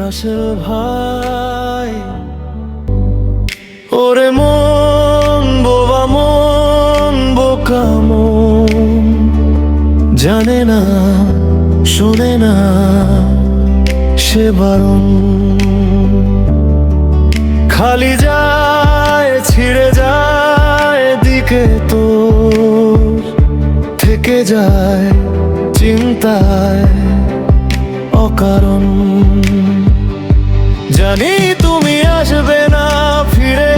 রাসেল ভাই। ওরে মন বোবা মন বোকা মন, জানে না শোনে না সে বারণ, খালি যায় ছিড়ে যায় দিকে তোর, থেকে যায় চিন্তায় অকারণ। জানি তুমি আসবে না ফিরে,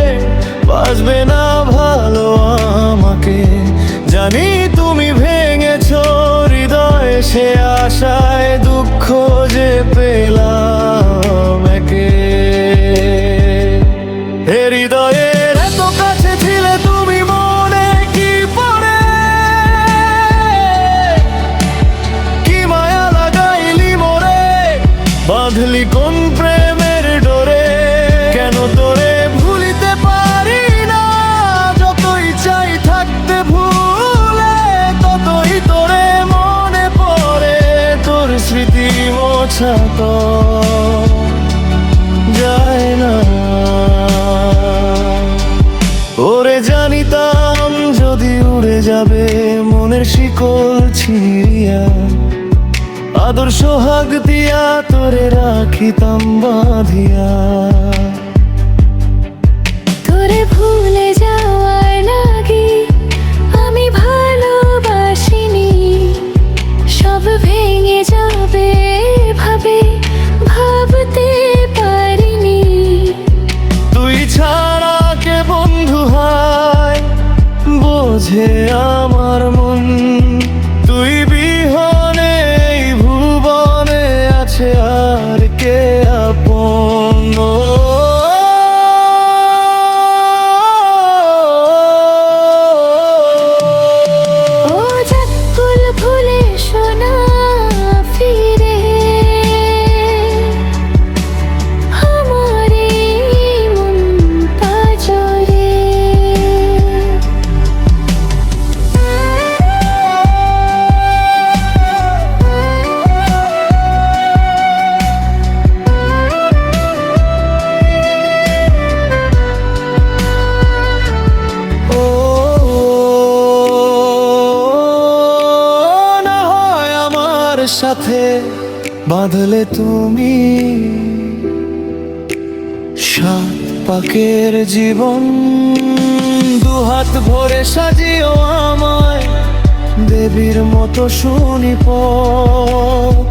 বাসবে না ভালো আমাকে, জানি তুমি ভেঙেছো হৃদয় সে আশায়, দুঃখ যে পেলাম একে। হে হৃদয়ের এত কাছে ছিলে তুমি, মনে কি পড়ে কি মায়া লাগাইলি মোরে, বাঁধলি কোন প্রেমের ডোরে, কেন তোরে ভুলিতে পারি না, যতই চাই থাকতে ভুলে ততই তোরে মনে পড়ে, তোর স্মৃতি মোছা তো যায় না। ওরে জানিতাম যদি উড়ে যাবে মনের শিকল ছিঁড়িয়া, আদর সোহাগ দিয়া তোরে রাখিতাম বাঁধিয়া। তোরে ভুলে যাওয়ার লাগি আমি ভালোবাসিনি, সব ভেঙে যাবে ভাবে ভাবতে পারিনি। তুই ছাড়া কে বন্ধু হয় বোঝে আমার মন, তুই বিহনে এই ভুবনে আছে আর কে আপন। ও যাকুল ভুলে শোনা ফিরে, আমার এই মন পাজরে। ও না হয় আমার সাথে বাঁধলে তুমি সাত পাকের জীবন, দুহাত ভরে সাজিও আমায় দেবীর মতো শুনি পথ।